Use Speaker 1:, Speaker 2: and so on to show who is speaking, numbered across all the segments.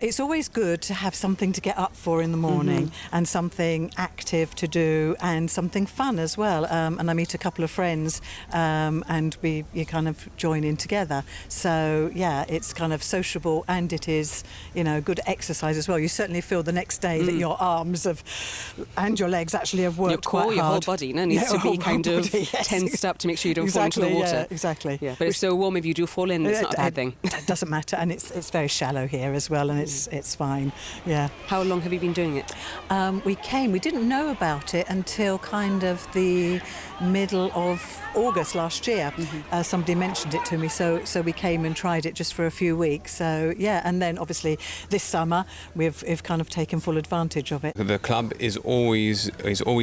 Speaker 1: It's always good to have something to get up for in the morning and something active to do and something fun as well. And I meet a couple of friends and you kind of join in together. So, yeah, it's kind of sociable and it is, good exercise as well. You certainly feel the next day that your arms and your legs actually have worked quite hard.
Speaker 2: Your whole body needs to be kind of tensed up to make sure you don't fall into the water.
Speaker 1: Yeah, exactly.
Speaker 2: Yeah, but it's so warm if you do fall in, it's not a bad thing.
Speaker 1: It doesn't matter, and it's very shallow here as well, and it's fine. Yeah.
Speaker 2: How long have you been doing it?
Speaker 1: We didn't know about it until kind of the middle of August last year. Somebody mentioned it to me, so we came and tried it just for a few weeks. So yeah, and then obviously this summer we've kind of taken full advantage of it.
Speaker 3: The club is always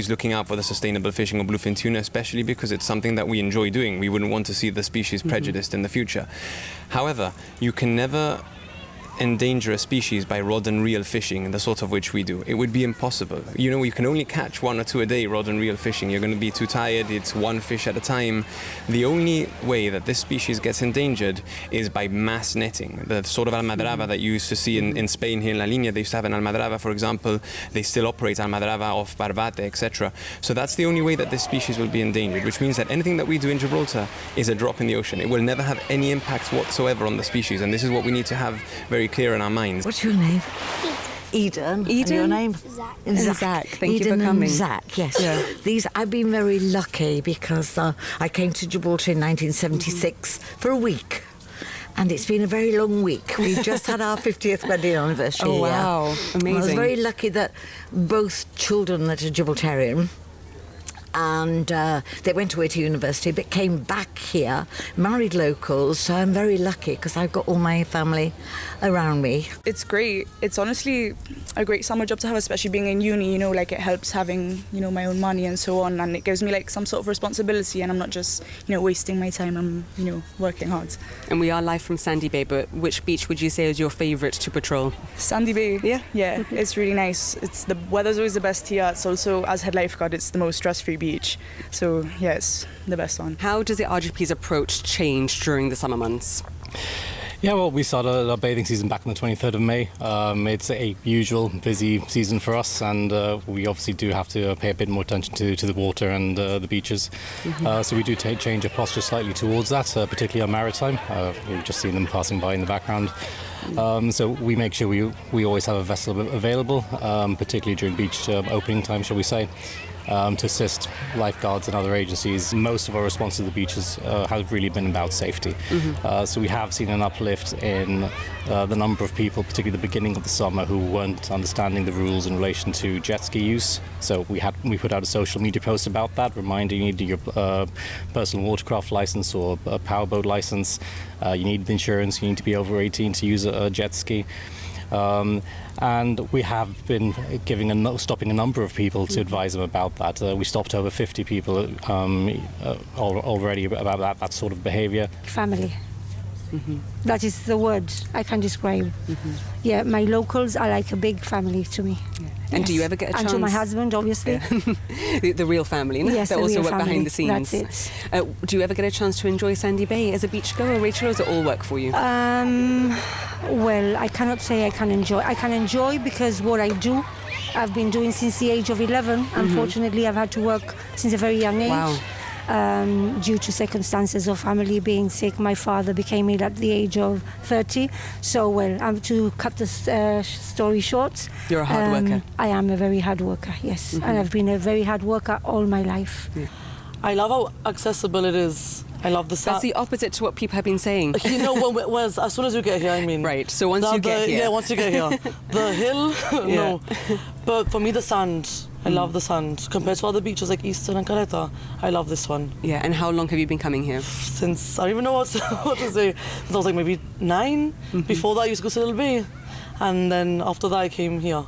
Speaker 3: looking out for the sustainable fishing of bluefin tuna, especially because it's something that we enjoy doing. We wouldn't want to see the species prejudiced in the future. However, you can never endanger a species by rod and reel fishing, the sort of which we do. It would be impossible. You can only catch 1 or 2 a day rod and reel fishing. You're going to be too tired. It's one fish at a time. The only way that this species gets endangered is by mass netting. The sort of almadraba that you used to see in Spain here in La Línea. They used to have an almadraba, for example. They still operate almadraba off Barbate, etc. So that's the only way that this species will be endangered, which means that anything that we do in Gibraltar is a drop in the ocean. It will never have any impact whatsoever on the species, and this is what we need to have very clear in our minds.
Speaker 4: What's your name? Eden.
Speaker 2: Eden?
Speaker 4: And your name?
Speaker 2: Zach. Thank
Speaker 4: Eden
Speaker 2: you for coming.
Speaker 4: And Zach, yes. Yeah. I've been very lucky because I came to Gibraltar in 1976 for a week. And it's been a very long week. We've just had our 50th wedding anniversary.
Speaker 2: Oh, wow. Amazing.
Speaker 4: And I was very lucky that both children that are Gibraltarian, and they went away to university but came back here, married locals, so I'm very lucky because I've got all my family around me.
Speaker 5: It's great. It's honestly a great summer job to have, especially being in uni, it helps having, my own money and so on, and it gives me some sort of responsibility, and I'm not just, wasting my time. I'm, working hard.
Speaker 2: And we are live from Sandy Bay, but which beach would you say is your favourite to patrol?
Speaker 5: Sandy Bay. Yeah, it's really nice. The weather's always the best here. It's also, as head lifeguard, it's the most stress-free beach. So, yeah, it's the best one.
Speaker 2: How does the RGP's approach change during the summer months?
Speaker 6: Yeah, well, we started our bathing season back on the 23rd of May. It's a usual busy season for us, and we obviously do have to pay a bit more attention to the water and the beaches. So we do change our posture slightly towards that, particularly on maritime. We've just seen them passing by in the background. So we make sure we always have a vessel available, particularly during beach opening time, shall we say, to assist lifeguards and other agencies. Most of our response to the beaches has really been about safety. So we have seen an uplift in the number of people, particularly at the beginning of the summer, who weren't understanding the rules in relation to jet ski use. So we put out a social media post about that, reminding you need your personal watercraft license or a powerboat license. You need insurance. You need to be over 18 to use a jet ski. And we have been stopping a number of people to advise them about that. We stopped over 50 people already about that sort of behaviour.
Speaker 7: Family. That is the word I can describe. Yeah, my locals are like a big family to me.
Speaker 2: And do you ever get a chance?
Speaker 7: And to my husband, obviously.
Speaker 2: The real family, no?
Speaker 7: Yes,
Speaker 2: that
Speaker 7: the
Speaker 2: also
Speaker 7: real
Speaker 2: work
Speaker 7: family.
Speaker 2: behind the scenes.
Speaker 7: That's it.
Speaker 2: Do you ever get a chance to enjoy Sandy Bay as a beachgoer, Rachel, or does it all work for you?
Speaker 7: Well, I cannot say I can enjoy. I can enjoy because what I do, I've been doing since the age of 11. Unfortunately, I've had to work since a very young age.
Speaker 2: Wow.
Speaker 7: Due to circumstances of family being sick. My father became ill at the age of 30. So, to cut the story short...
Speaker 2: You're a hard worker.
Speaker 7: I am a very hard worker, yes. And I've been a very hard worker all my life.
Speaker 8: Yeah. I love how accessible it is. I love the sun.
Speaker 2: That's the opposite to what people have been saying.
Speaker 8: As soon as we get here, I mean...
Speaker 2: Right, so once you get here...
Speaker 8: Yeah, once you get here. The hill, no. But for me, the sand... I love the sand. Compared to other beaches like Eastern and Caleta, I love this one.
Speaker 2: Yeah, and how long have you been coming here?
Speaker 8: Since, I don't even know what to say. Since I was maybe 9. Before that, I used to go to Little Bay. And then after that, I came here.